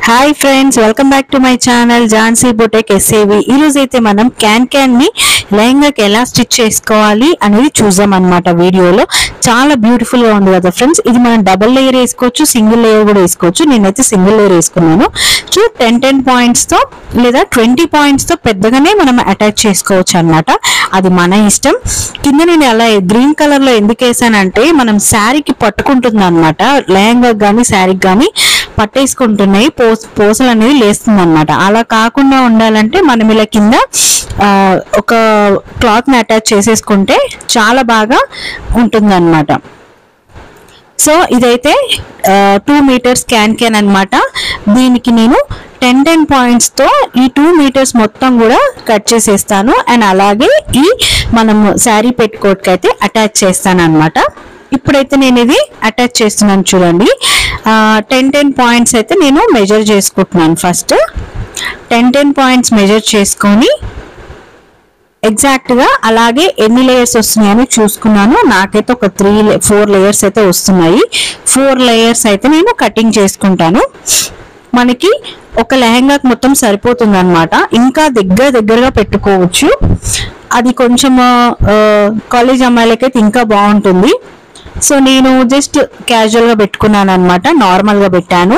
Hi friends, welcome back to my channel Jhansi బొటెక్ SAV. ఈ రోజు అయితే మనం క్యాన్ ని లెహంగాకి ఎలా స్టిచ్ చేసుకోవాలి అనేది చూద్దాం అన్నమాట. వీడియోలో చాలా బ్యూటిఫుల్ గా ఉంది కదా ఫ్రెండ్స్. ఇది మనం డబుల్ లేయర్ వేసుకోవచ్చు, సింగిల్ లేయర్ కూడా వేసుకోవచ్చు. నేనైతే సింగిల్ లేయర్ వేసుకున్నాను. 10 పాయింట్స్ తో లేదా 20 పాయింట్స్ తో పెద్దగానే మనం అటాచ్ చేసుకోవచ్చు అన్నమాట. అది మన ఇష్టం. కింద నేను అలా గ్రీన్ కలర్ లో ఎందుకు వేసానంటే మనం శారీకి పట్టుకుంటుంది అనమాట. లెహంగా కానీ శారీకి కానీ పట్టేసుకుంటున్నాయి, పోసలు అనేది లేస్తుంది అనమాట. అలా కాకుండా ఉండాలంటే మనం ఇలా కింద ఒక క్లాత్ ని అటాచ్ చేసేసుకుంటే చాలా బాగా ఉంటుంది అనమాట. సో ఇదైతే 2 మీటర్స్ క్యాన్ అనమాట. దీనికి నేను 10 పాయింట్స్ తో ఈ 2 మీటర్స్ మొత్తం కూడా కట్ చేసేస్తాను. అండ్ అలాగే ఈ మనం శారీ పెట్టుకోట్కి అయితే అటాచ్ చేస్తాను అనమాట. ఇప్పుడైతే నేను ఇది అటాచ్ చేస్తున్నాను చూడండి. 10 పాయింట్స్ అయితే నేను మెజర్ చేసుకుంటున్నాను. ఫస్ట్ 10 పాయింట్స్ మెజర్ చేసుకొని ఎగ్జాక్ట్ గా అలాగే ఎన్ని లేయర్స్ వస్తున్నాయని చూసుకున్నాను. నాకైతే ఒక 4 లేయర్స్ అయితే వస్తున్నాయి. 4 లేయర్స్ అయితే నేను కటింగ్ చేసుకుంటాను. మనకి ఒక లెహంగాకి మొత్తం సరిపోతుంది అనమాట. ఇంకా దగ్గరగా పెట్టుకోవచ్చు. అది కొంచెం కాలేజ్ అమ్మాయిలకైతే ఇంకా బాగుంటుంది. సో నేను జస్ట్ క్యాజువల్ గా పెట్టుకున్నాను అనమాట, నార్మల్ గా పెట్టాను.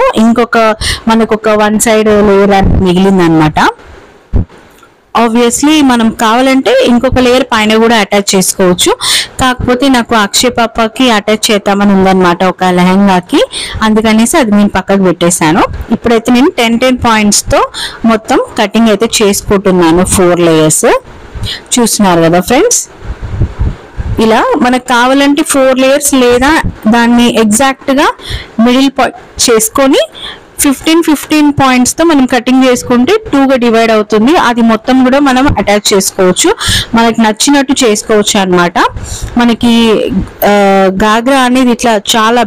మనకు ఒక 1 సైడ్ లేయర్ అనేది మిగిలింది అనమాట. ఆబ్వియస్లీ మనం కావాలంటే ఇంకొక లేయర్ పైన కూడా అటాచ్ చేసుకోవచ్చు. కాకపోతే నాకు అక్షయ్ పాపకి అటాచ్ చేద్దామని ఉందన్నమాట ఒక లెహంగాకి, అందుకనేసి అది నేను పక్కకు పెట్టేశాను. ఇప్పుడైతే నేను 10 పాయింట్స్ తో మొత్తం కటింగ్ అయితే చేసుకుంటున్నాను. 4 లేయర్స్ చూస్తున్నారు కదా ఫ్రెండ్స్. ఇలా మనకు కావాలంటే 4 లేయర్స్ లేదా దాన్ని ఎగ్జాక్ట్ గా మిడిల్ చేసుకొని 15 పాయింట్స్ తో మనం కటింగ్ చేసుకుంటే 2 గా డివైడ్ అవుతుంది. అది మొత్తం కూడా మనం అటాచ్ చేసుకోవచ్చు, మనకి నచ్చినట్టు చేసుకోవచ్చు అన్నమాట. మనకి గాగ్రా అనేది ఇట్లా చాలా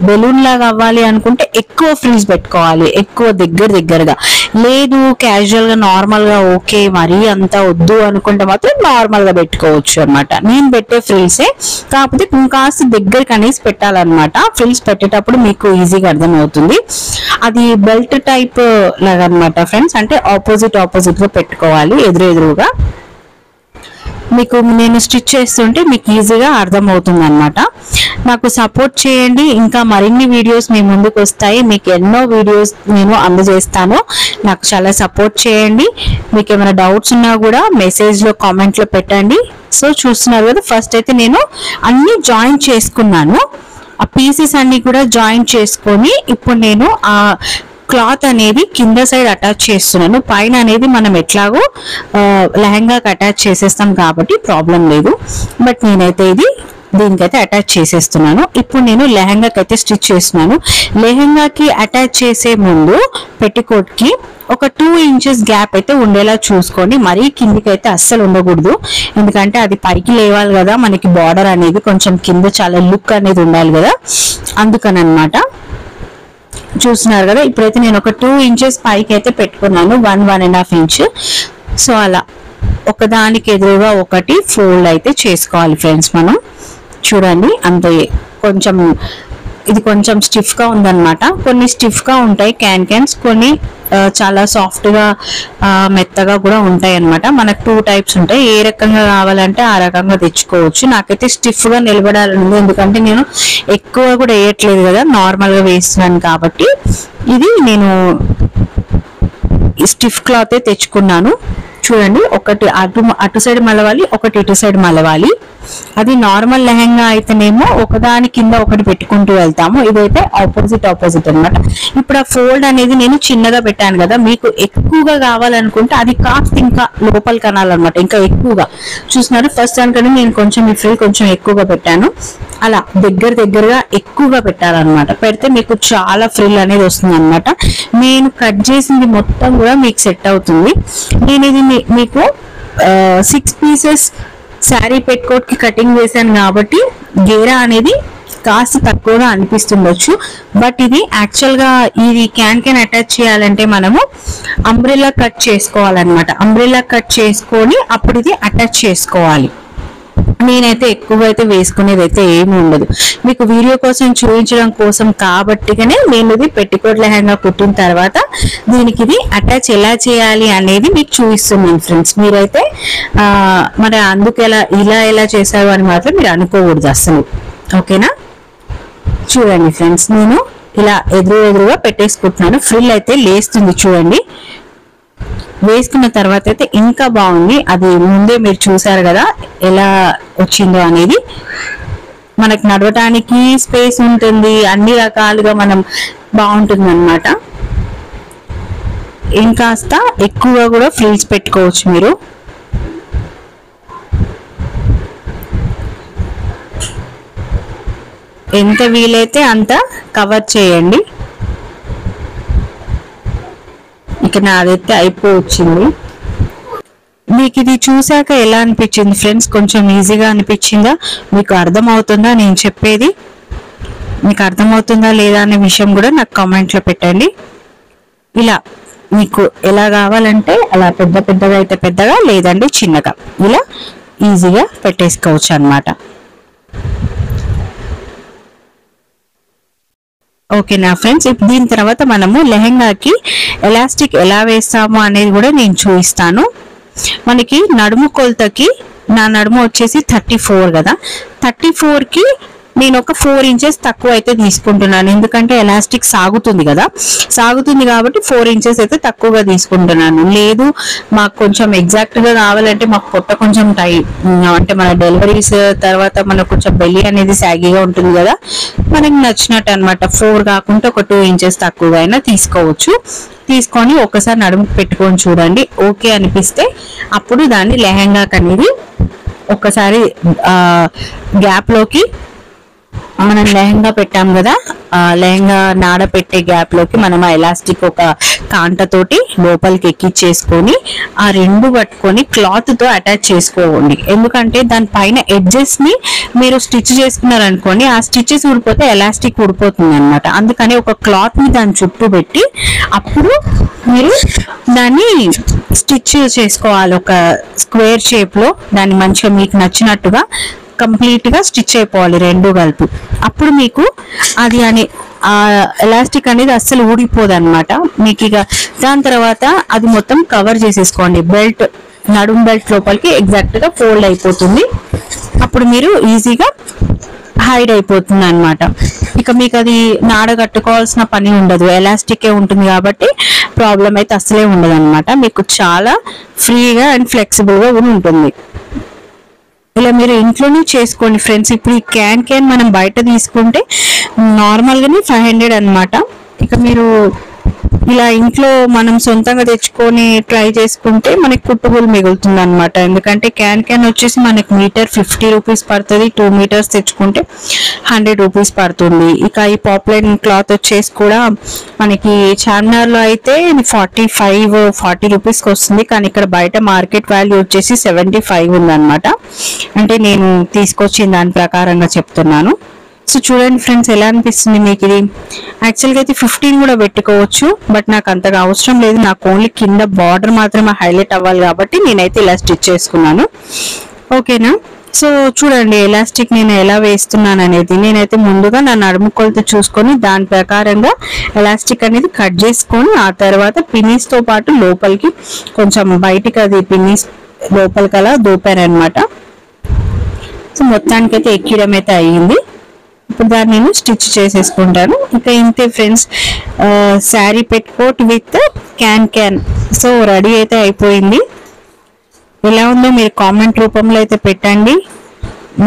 బెలూన్ లాగా అవ్వాలి అనుకుంటే ఎక్కువ ఫ్రిల్స్ పెట్టుకోవాలి, ఎక్కువ దగ్గరగా. లేదు క్యాజువల్ గా నార్మల్ గా ఓకే, మరీ అంతా వద్దు అనుకుంటే మాత్రం నార్మల్ గా పెట్టుకోవచ్చు అన్నమాట. నేను పెట్టే ఫ్రిల్సే, కాకపోతే కాస్త దగ్గరికి అనేసి పెట్టాలన్నమాట. ఫ్రిల్స్ పెట్టేటప్పుడు మీకు ఈజీగా అర్థమవుతుంది. అది బెల్ట్ టైప్ లాగా అన్నమాట ఫ్రెండ్స్. అంటే ఆపోజిట్ గా పెట్టుకోవాలి, ఎదురుగా. మీకు నేను స్టిచ్ చేస్తుంటే మీకు ఈజీగా అర్థమవుతుంది అన్నమాట. నాకు సపోర్ట్ చేయండి, ఇంకా మరిన్ని వీడియోస్ మీ ముందుకు వస్తాయి. మీకు ఎన్నో వీడియోస్ నేను అందజేస్తాను. నాకు చాలా సపోర్ట్ చేయండి. మీకు ఏమైనా డౌట్స్ ఉన్నా కూడా మెసేజ్ లో కామెంట్ లో పెట్టండి. సో చూస్తున్నారు కదా, ఫస్ట్ అయితే నేను అన్ని జాయిన్ చేసుకున్నాను. ఆ పీసెస్ అన్ని కూడా జాయిన్ చేసుకొని ఇప్పుడు నేను ఆ క్లాత్ అనేది కింద సైడ్ అటాచ్ చేస్తున్నాను. పైన అనేది మనం ఎట్లాగో లెహంగాకి అటాచ్ చేసేస్తాం కాబట్టి ప్రాబ్లం లేదు. బట్ నేనైతే దీనికైతే అటాచ్ చేసేస్తున్నాను. ఇప్పుడు నేను లెహంగాకి అయితే స్టిచ్ చేస్తున్నాను. లెహంగాకి అటాచ్ చేసే ముందు పెట్టికోట్ కి ఒక 2 ఇంచెస్ గ్యాప్ అయితే ఉండేలా చూసుకోండి. మరీ కిందికి అయితే అస్సలు ఉండకూడదు, ఎందుకంటే అది పైకి లేవాలి కదా. మనకి బార్డర్ అనేది కొంచెం కింద చాలా లుక్ అనేది ఉండాలి కదా, అందుకని అన్నమాట. చూస్తున్నారు కదా, ఇప్పుడైతే నేను ఒక 2 ఇంచెస్ పైకి అయితే పెట్టుకున్నాను, 1.5 ఇంచ్. సో అలా ఒకదానికి ఎదురుగా ఒకటి ఫోల్డ్ అయితే చేసుకోవాలి ఫ్రెండ్స్. మనం చూడండి, అంతే. ఇది కొంచెం స్టిఫ్ గా ఉందన్నమాట. కొన్ని స్టిఫ్ గా ఉంటాయి క్యాన్స్, కొన్ని చాలా సాఫ్ట్ గా మెత్తగా కూడా ఉంటాయి అన్నమాట. మనకు 2 టైప్స్ ఉంటాయి. ఏ రకంగా కావాలంటే ఆ రకంగా తెచ్చుకోవచ్చు. నాకైతే స్టిఫ్ గా నిలబడాలని ఉంది, ఎందుకంటే నేను ఎక్కువ కూడా వేయట్లేదు కదా, నార్మల్ గా వేస్తున్నాను కాబట్టి. ఇది నేను స్టిఫ్ క్లాత్ తెచ్చుకున్నాను. చూడండి, ఒకటి అటు సైడ్ మలవాలి, ఒకటి ఇటు సైడ్ మలవాలి. అది నార్మల్ లెహంగా అయితేనేమో ఒకదాని కింద ఒకటి పెట్టుకుంటూ వెళ్తాము. ఇదైతే ఆపోజిట్ అన్నమాట. ఇప్పుడు ఆ ఫోల్డ్ అనేది నేను చిన్నగా పెట్టాను కదా, మీకు ఎక్కువగా కావాలనుకుంటే అది కాస్త ఇంకా లోపల కనాలన్నమాట, ఇంకా ఎక్కువగా. చూస్తున్నారు, ఫస్ట్ దానికంటే నేను కొంచెం ఈ ఫ్రిల్ కొంచెం ఎక్కువగా పెట్టాను. అలా దగ్గరగా ఎక్కువగా పెట్టాలన్నమాట. పెడితే మీకు చాలా ఫ్రిల్ అనేది వస్తుంది అనమాట. నేను కట్ చేసింది మొత్తం కూడా మీకు సెట్ అవుతుంది. నేను ఇది మీకు 6 పీసెస్ శారీ పెట్టుకోట్ కి కటింగ్ చేశాను కాబట్టి గేరా అనేది కాస్త తక్కువగా అనిపిస్తుండొచ్చు. బట్ ఇది యాక్చువల్ గా ఇది క్యాన్ అటాచ్ చేయాలంటే మనము అంబ్రెల్లా కట్ చేసుకోవాలన్నమాట. అంబ్రెల్లా కట్ చేసుకొని అప్పుడు ఇది అటాచ్ చేసుకోవాలి. నేనైతే ఎక్కువ అయితే వేసుకునేది అయితే ఏమి ఉండదు, మీకు వీడియో కోసం చూపించడం కోసం కాబట్టిగానే నేను ఇది పెట్టికోట్ లెహంగా కుట్టిన తర్వాత దీనికి ఇది అటాచ్ ఎలా చేయాలి అనేది మీకు చూపిస్తున్నాను ఫ్రెండ్స్. మీరైతే మరి అందుకు ఎలా చేశారు అని మాత్రం మీరు అనుకోకూడదు అసలు, ఓకేనా. చూడండి ఫ్రెండ్స్, నేను ఇలా ఎదురుగా పెట్టేసుకుంటున్నాను. ఫ్రిల్ అయితే లేస్తుంది చూడండి. వేసుకున్న తర్వాత అయితే ఇంకా బాగుంది. అది ముందే మీరు చూసారు కదా ఎలా వచ్చిందో అనేది. మనకు నడవటానికి స్పేస్ ఉంటుంది, అన్ని రకాలుగా మనం బాగుంటుంది అన్నమాట. ఇంకాస్త ఎక్కువగా కూడా ఫ్రిల్స్ పెట్టుకోవచ్చు మీరు. ఎంత వీలైతే అంత కవర్ చేయండి. ఇక నాదైతే అయిపోవచ్చింది. మీకు ఇది చూసాక ఎలా అనిపించింది ఫ్రెండ్స్? కొంచెం ఈజీగా అనిపించిందా? మీకు అర్థమవుతుందా నేను చెప్పేది? మీకు అర్థమవుతుందా లేదా అనే విషయం కూడా నాకు కామెంట్లో పెట్టండి. ఇలా మీకు ఎలా కావాలంటే అలా పెద్దగా అయితే పెద్దగా, లేదండి చిన్నగా, ఇలా ఈజీగా పెట్టేసుకోవచ్చు అన్నమాట. ఓకేనా ఫ్రెండ్స్, ఇప్పుడు దీని తర్వాత మనము లెహంగాకి ఎలాస్టిక్ ఎలా వేస్తాము అనేది కూడా నేను చూపిస్తాను. మనకి నడుము కొలతకి, నా నడుము వచ్చేసి 34 కదా, 34కి నేను ఒక 4 ఇంచెస్ తక్కువ అయితే తీసుకుంటున్నాను. ఎందుకంటే ఎలాస్టిక్ సాగుతుంది కదా, సాగుతుంది కాబట్టి 4 ఇంచెస్ అయితే తక్కువగా తీసుకుంటున్నాను. లేదు మాకు కొంచెం ఎగ్జాక్ట్ గా కావాలంటే, మాకు పొట్ట కొంచెం అంటే మన డెలివరీస్ తర్వాత మనకు కొంచెం బెల్లి అనేది సాగిగా ఉంటుంది కదా, మనకి నచ్చినట్టు అనమాట. 4 కాకుండా ఒక 2 ఇంచెస్ తక్కువగా అయినా తీసుకోవచ్చు. తీసుకొని ఒకసారి నడుము పెట్టుకొని చూడండి. ఓకే అనిపిస్తే అప్పుడు దాన్ని లెహంగాకి అనేది ఒకసారి గ్యాప్ లోకి, మనం లెహంగా పెట్టాం కదా, లెహంగా నాడ పెట్టే గ్యాప్ లోకి మనం ఆ ఎలాస్టిక్ ఒక కాంటతోటి లోపలికి ఎక్కిచ్చేసుకొని ఆ రెండు పట్టుకొని క్లాత్ తో అటాచ్ చేసుకోండి. ఎందుకంటే దాని పైన ఎడ్జెస్ ని మీరు స్టిచ్ చేసుకున్నారు అనుకోండి, ఆ స్టిచెస్ ఊడిపోతే ఎలాస్టిక్ ఊడిపోతుంది అనమాట. అందుకని ఒక క్లాత్ ని దాని చుట్టూ పెట్టి అప్పుడు మీరు దాన్ని స్టిచ్ చేసుకోవాలి. ఒక స్క్వేర్ షేప్ లో దాన్ని మంచిగా మీకు నచ్చినట్టుగా కంప్లీట్ గా స్టిచ్ అయిపోవాలి రెండు కలిపి. అప్పుడు మీకు అది ఎలాస్టిక్ అనేది అస్సలు ఊడిపోదు అనమాట మీకు. ఇక దాని తర్వాత అది మొత్తం కవర్ చేసేసుకోండి. బెల్ట్, నడుం బెల్ట్ లోపలికి ఎగ్జాక్ట్ గా ఫోల్డ్ అయిపోతుంది. అప్పుడు మీరు ఈజీగా హైడ్ అయిపోతుంది అనమాట. ఇక మీకు అది నాడ కట్టుకోవాల్సిన పని ఉండదు, ఎలాస్టికే ఉంటుంది కాబట్టి ప్రాబ్లం అయితే అస్సలే ఉండదు అనమాట. మీకు చాలా ఫ్రీగా అండ్ ఫ్లెక్సిబుల్ గా కూడా ఉంటుంది. ఇలా మీరు ఇంట్లోనే చేసుకోండి ఫ్రెండ్స్. ఇప్పుడు ఈ క్యాన్ మనం బయట తీసుకుంటే నార్మల్గానే 500 అనమాట. ఇక మీరు ఇలా ఇంట్లో మనం సొంతంగా తెచ్చుకొని ట్రై చేసుకుంటే మనకి కుట్టుబుల్ మిగులుతుంది అనమాట. ఎందుకంటే క్యాన్ వచ్చేసి మనకి మీటర్ 50 రూపీస్ పడుతుంది. 2 మీటర్స్ తెచ్చుకుంటే 100 రూపీస్ పడుతుంది. ఇక ఈ పాప్లైన్ క్లాత్ వచ్చేసి కూడా మనకి చార్మినార్లో అయితే 40 రూపీస్కి వస్తుంది. కానీ ఇక్కడ బయట మార్కెట్ వాల్యూ వచ్చేసి 75 ఉందన్నమాట. అంటే నేను తీసుకొచ్చిన దాని ప్రకారంగా చెప్తున్నాను. సో చూడండి ఫ్రెండ్స్, ఎలా అనిపిస్తుంది మీకు ఇది? యాక్చువల్గా అయితే 15 కూడా పెట్టుకోవచ్చు, బట్ నాకు అంతగా అవసరం లేదు. నాకు ఓన్లీ కింద బార్డర్ మాత్రమే హైలైట్ అవ్వాలి కాబట్టి నేనైతే ఇలా స్టిచ్ చేసుకున్నాను. ఓకేనా? సో చూడండి ఎలాస్టిక్ నేను ఎలా వేస్తున్నాను అనేది. నేనైతే ముందుగా నా నడుము కొలత చూసుకొని దాని ప్రకారంగా ఎలాస్టిక్ అనేది కట్ చేసుకొని ఆ తర్వాత పిన్నీస్ తో పాటు లోపలికి కొంచెం బయటికి అది పిన్నీస్ లోపలికి అలా దూపాను అనమాట. సో మొత్తానికైతే ఎక్కడం అయితే అయ్యింది. ఇప్పుడు దాన్ని నేను స్టిచ్ చేసేసుకుంటాను. ఇంకా ఇంతే friends, sari పెట్టుకోట్ with can. So ready అయితే అయిపోయింది. ఎలా ఉందో మీరు కామెంట్ రూపంలో అయితే పెట్టండి.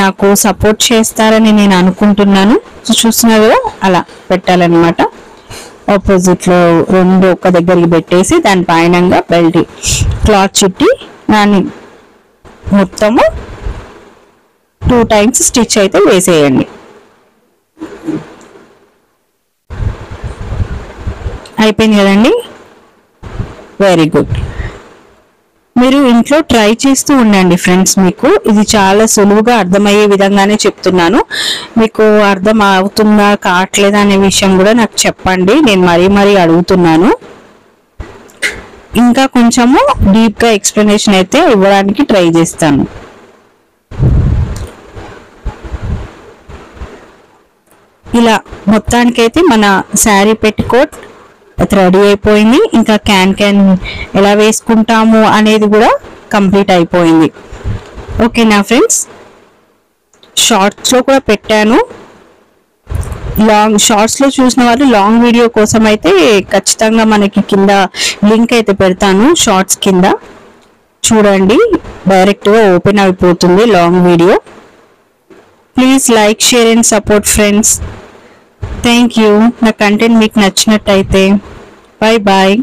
నాకు సపోర్ట్ చేస్తారని నేను అనుకుంటున్నాను. సో చూస్తున్నారు కదా, అలా పెట్టాలన్నమాట. ఆపోజిట్ లో రెండు ఒక దగ్గరికి పెట్టేసి దాని పైనంగా బెల్ట్ క్లాత్ చుట్టి దాన్ని మొత్తము 2 టైమ్స్ స్టిచ్ అయితే వేసేయండి. అయిపోయింది కదండి. Very good. మీరు ఇంట్లో ట్రై చేస్తూ ఉండండి ఫ్రెండ్స్. మీకు ఇది చాలా సులువుగా అర్థమయ్యే విధంగానే చెప్తున్నాను. మీకు అర్థం అవుతుందా కావట్లేదా అనే విషయం కూడా నాకు చెప్పండి. నేను మరీ అడుగుతున్నాను. ఇంకా కొంచెము డీప్ గా ఎక్స్ప్లెనేషన్ అయితే ఇవ్వడానికి ట్రై చేస్తాను. ఇలా మొత్తానికైతే మన శారీ పెట్టికోట్ రెడీ అయిపోయింది. ఇంకా క్యాన్ ఎలా వేసుకుంటాము అనేది కూడా కంప్లీట్ అయిపోయింది. ఓకేనా ఫ్రెండ్స్, షార్ట్స్లో కూడా పెట్టాను. షార్ట్స్లో చూసిన వాళ్ళు లాంగ్ వీడియో కోసం అయితే ఖచ్చితంగా మనకి కింద లింక్ అయితే పెడతాను. షార్ట్స్ కింద చూడండి, డైరెక్ట్గా ఓపెన్ అయిపోతుంది long video. Please like, share and support friends. Thank you. నా కంటెంట్ మీకు నచ్చినట్టయితే బాయ్ బాయ్.